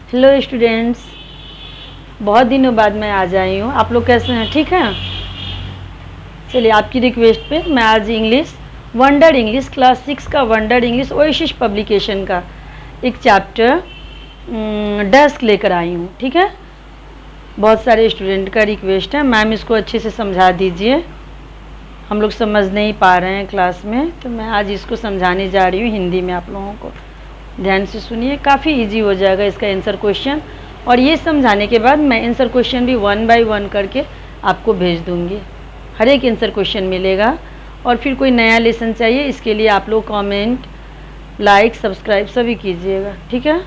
Hello students, बहुत दिनों बाद मैं आज आई हूँ। आप लोग कैसे हैं? ठीक है। चलिए, आपकी रिक्वेस्ट पे मैं आज वंडर इंग्लिश क्लास 6 का वंडर इंग्लिश ओएसिस पब्लिकेशन का एक चैप्टर डेस्क लेकर आई हूँ। ठीक है। बहुत सारे स्टूडेंट का रिक्वेस्ट है, मैम इसको अच्छे से समझा दीजिए, हम लोग समझ नहीं पा रहे हैं क्लास में, तो मैं आज इसको समझाने जा रही हूँ हिंदी में। आप लोगों को ध्यान से सुनिए, काफ़ी इजी हो जाएगा इसका आंसर क्वेश्चन। और ये समझाने के बाद मैं आंसर क्वेश्चन भी 1 बाय 1 करके आपको भेज दूँगी। हर एक आंसर क्वेश्चन मिलेगा। और फिर कोई नया लेसन चाहिए, इसके लिए आप लोग कमेंट, लाइक, सब्सक्राइब सभी कीजिएगा। ठीक है।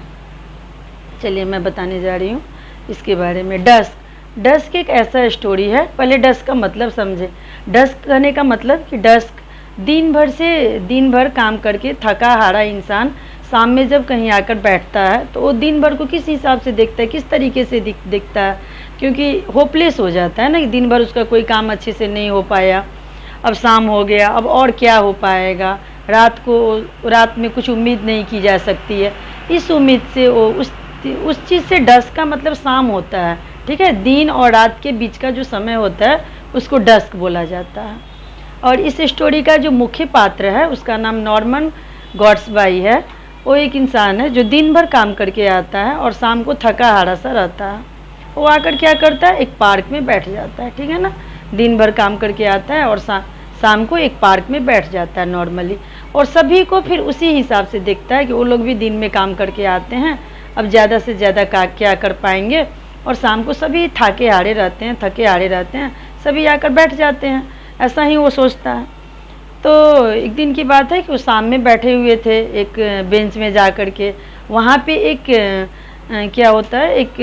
चलिए, मैं बताने जा रही हूँ इसके बारे में। डस्क एक ऐसा स्टोरी है। पहले डस्क का मतलब समझे। डस्क कहने का मतलब कि डस्क दिन भर काम करके थका हारा इंसान शाम में जब कहीं आकर बैठता है तो वो दिन भर को किस हिसाब से देखता है, किस तरीके से दिखता है, क्योंकि होपलेस हो जाता है ना कि दिन भर उसका कोई काम अच्छे से नहीं हो पाया। अब शाम हो गया, अब और क्या हो पाएगा, रात में कुछ उम्मीद नहीं की जा सकती है। इस उम्मीद से वो उस चीज़ से डस्क का मतलब शाम होता है। ठीक है। दिन और रात के बीच का जो समय होता है उसको डस्क बोला जाता है। और इस स्टोरी का जो मुख्य पात्र है उसका नाम नॉर्मन गॉड्सबाई है। वो एक इंसान है जो दिन भर काम करके आता है और शाम को थका हारा सा रहता है। वो आकर क्या करता है, एक पार्क में बैठ जाता है। ठीक है ना। दिन भर काम करके आता है और शाम को एक पार्क में बैठ जाता है नॉर्मली। और सभी को फिर उसी हिसाब से देखता है कि वो लोग भी दिन में काम करके आते हैं, अब ज़्यादा से ज़्यादा क्या कर पाएंगे। और शाम को सभी थके हारे रहते हैं, सभी आकर बैठ जाते हैं। ऐसा ही वो सोचता है। तो एक दिन की बात है कि वो शाम में बैठे हुए थे एक बेंच में जा कर के। वहाँ पे एक क्या होता है, एक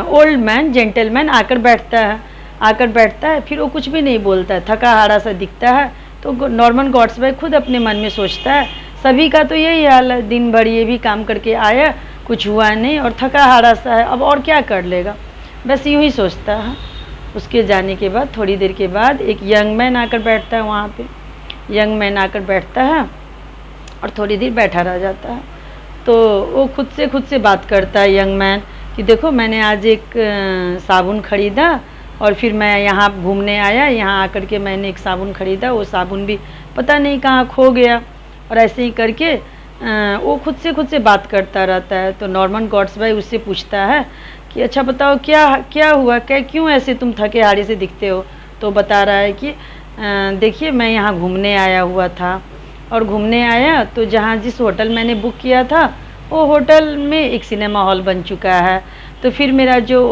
ओल्ड मैन, जेंटलमैन आकर बैठता है। फिर वो कुछ भी नहीं बोलता है, थका हारा सा दिखता है। तो नॉर्मन गॉड्सबाई खुद अपने मन में सोचता है, सभी का तो यही हाल है, दिन भर ये भी काम करके आया, कुछ हुआ नहीं और थका हारा सा है, अब और क्या कर लेगा, बस यूँ ही सोचता है। उसके जाने के बाद थोड़ी देर के बाद एक यंग मैन आकर बैठता है। वहाँ पे यंग मैन आकर बैठता है और थोड़ी देर बैठा रह जाता है। तो वो खुद से बात करता है यंग मैन कि देखो, मैंने आज एक साबुन ख़रीदा और फिर मैं यहाँ घूमने आया, यहाँ आकर के मैंने एक साबुन ख़रीदा, वो साबुन भी पता नहीं कहाँ खो गया। और ऐसे ही करके वो खुद से बात करता रहता है। तो नॉर्मन गॉड्सबाई उससे पूछता है कि अच्छा बताओ, क्या हुआ, क्यों ऐसे तुम थके हारे से दिखते हो। तो बता रहा है कि देखिए, मैं यहाँ घूमने आया हुआ था और घूमने आया तो जिस होटल मैंने बुक किया था वो होटल में एक सिनेमा हॉल बन चुका है। तो फिर मेरा जो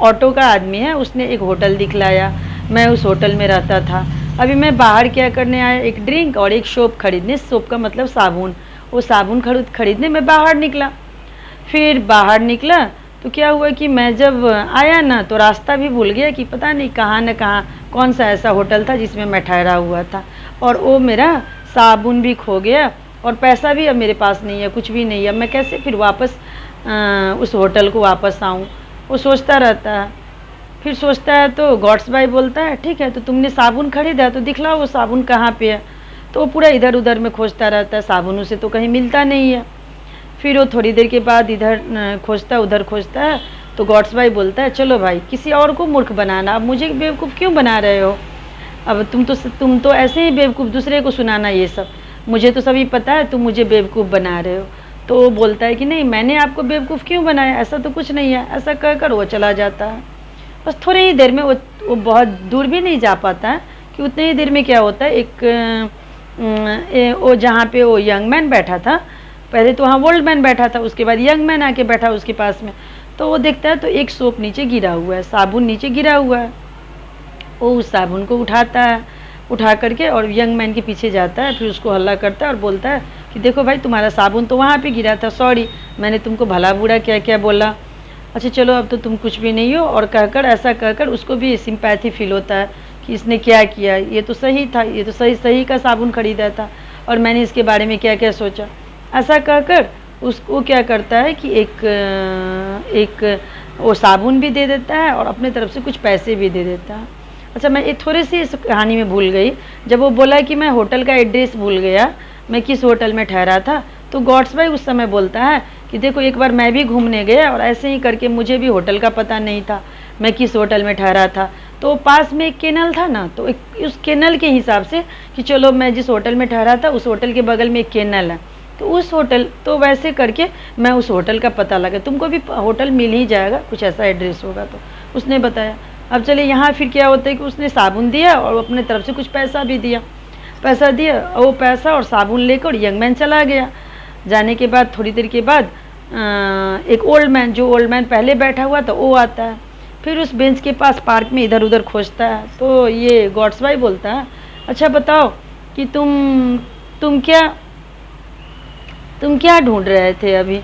ऑटो का आदमी है उसने एक होटल दिखलाया, मैं उस होटल में रहता था। अभी मैं बाहर क्या करने आया, एक ड्रिंक और एक सोप खरीदने, सोप का मतलब साबुन, वो साबुन खरीदने मैं बाहर निकला। फिर बाहर निकला तो क्या हुआ कि मैं जब आया ना तो रास्ता भी भूल गया कि पता नहीं कहाँ न कहाँ कौन सा ऐसा होटल था जिसमें मैं ठहरा हुआ था। और वो मेरा साबुन भी खो गया और पैसा भी अब मेरे पास नहीं है, कुछ भी नहीं है। मैं कैसे फिर वापस उस होटल को वापस आऊँ, वो सोचता रहता है। फिर सोचता है तो गॉड्सबाई बोलता है, ठीक है, तो तुमने साबुन खरीदा तो दिखलाओ वो साबुन कहाँ पे है। तो वो पूरा इधर उधर में खोजता रहता है, साबुन उसे तो कहीं मिलता नहीं है। फिर वो थोड़ी देर के बाद इधर खोजता उधर खोजता है। तो गॉड्सबाई बोलता है, चलो भाई, किसी और को मूर्ख बनाना, अब मुझे बेवकूफ़ क्यों बना रहे हो। अब तुम तो ऐसे ही बेवकूफ़, दूसरे को सुनाना ये सब, मुझे तो सभी पता है, तुम मुझे बेवकूफ़ बना रहे हो। तो वो बोलता है कि नहीं, मैंने आपको बेवकूफ़ क्यों बनाया, ऐसा तो कुछ नहीं है। ऐसा कहकर वो चला जाता है। बस थोड़ी ही देर में वो बहुत दूर भी नहीं जा पाता है कि उतनी ही देर में क्या होता है, वो जहाँ पे वो यंग मैन बैठा था, पहले तो वहाँ ओल्ड मैन बैठा था, उसके बाद यंग मैन आके बैठा उसके पास में। तो वो देखता है तो एक सोप नीचे गिरा हुआ है, साबुन नीचे गिरा हुआ है। वो उस साबुन को उठाता है, उठा करके और यंग मैन के पीछे जाता है। फिर उसको हल्ला करता है और बोलता है कि देखो भाई, तुम्हारा साबुन तो वहाँ पे गिरा था, सॉरी, मैंने तुमको भला बुरा क्या क्या बोला, अच्छा चलो अब तो तुम कुछ भी नहीं हो। और ऐसा कहकर उसको भी सिंपैथी फील होता है कि इसने क्या किया, ये तो सही था, ये तो सही का साबुन खरीदा था और मैंने इसके बारे में क्या क्या सोचा। ऐसा कहकर उसको क्या करता है कि एक वो साबुन भी दे देता है और अपने तरफ से कुछ पैसे भी दे देता है। अच्छा, मैं एक थोड़ी सी इस कहानी में भूल गई। जब वो बोला कि मैं होटल का एड्रेस भूल गया, मैं किस होटल में ठहरा था, तो गॉड्स भाई उस समय बोलता है कि देखो एक बार मैं भी घूमने गया और ऐसे ही करके मुझे भी होटल का पता नहीं था, मैं किस होटल में ठहरा था, तो पास में एक केनल था ना, तो उस केनल के हिसाब से कि चलो मैं जिस होटल में ठहरा था उस होटल के बगल में एक केनल है, तो उस होटल, तो वैसे करके मैं उस होटल का पता लगा, तुमको भी होटल मिल ही जाएगा, कुछ ऐसा एड्रेस होगा। तो उसने बताया। अब चलिए यहाँ फिर क्या होता है कि उसने साबुन दिया और अपने तरफ से कुछ पैसा भी दिया, पैसा दिया, वो पैसा और साबुन लेकर यंग मैन चला गया। जाने के बाद थोड़ी देर के बाद एक ओल्ड मैन, जो ओल्ड मैन पहले बैठा हुआ था वो आता है, फिर उस बेंच के पास पार्क में इधर उधर खोजता है। तो ये गॉड्स भाई बोलता है, अच्छा बताओ कि तुम क्या ढूंढ रहे थे अभी,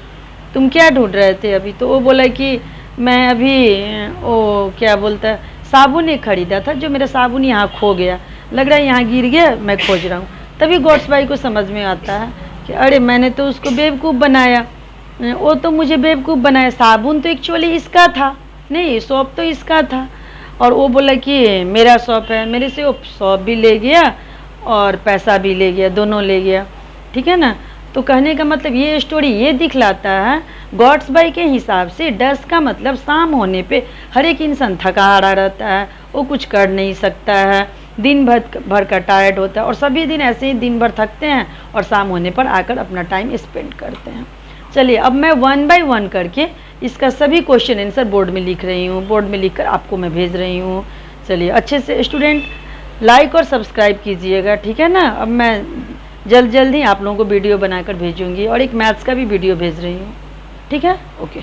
तुम क्या ढूंढ रहे थे अभी? तो वो बोला कि मैं अभी वो क्या बोलता है, साबुन एक खरीदा था, जो मेरा साबुन यहाँ खो गया, लग रहा है यहाँ गिर गया, मैं खोज रहा हूँ। तभी गॉड्स भाई को समझ में आता है कि अरे मैंने तो उसको बेवकूफ़ बनाया, वो तो मुझे बेवकूफ़ बनाया, साबुन तो एक्चुअली इसका था, नहीं शॉप तो इसका था। और वो बोला कि मेरा शॉप है, मेरे से वो शॉप भी ले गया और पैसा भी ले गया, दोनों ले गया, ठीक है ना। तो कहने का मतलब ये स्टोरी ये दिखलाता है, गॉड्स भाई के हिसाब से डस्ट का मतलब शाम होने पे हर एक इंसान थका हारा रहता है, वो कुछ कर नहीं सकता है, दिन भर का टायर्ड होता है, और सभी दिन ऐसे ही दिन भर थकते हैं और शाम होने पर आकर अपना टाइम स्पेंड करते हैं। चलिए अब मैं 1 बाय 1 करके इसका सभी क्वेश्चन आंसर बोर्ड में लिख रही हूँ, बोर्ड में लिखकर आपको मैं भेज रही हूँ। चलिए अच्छे से स्टूडेंट लाइक और सब्सक्राइब कीजिएगा, ठीक है ना। अब मैं जल्द ही आप लोगों को वीडियो बनाकर भेजूँगी और एक मैथ्स का भी वीडियो भेज रही हूँ, ठीक है, ओके।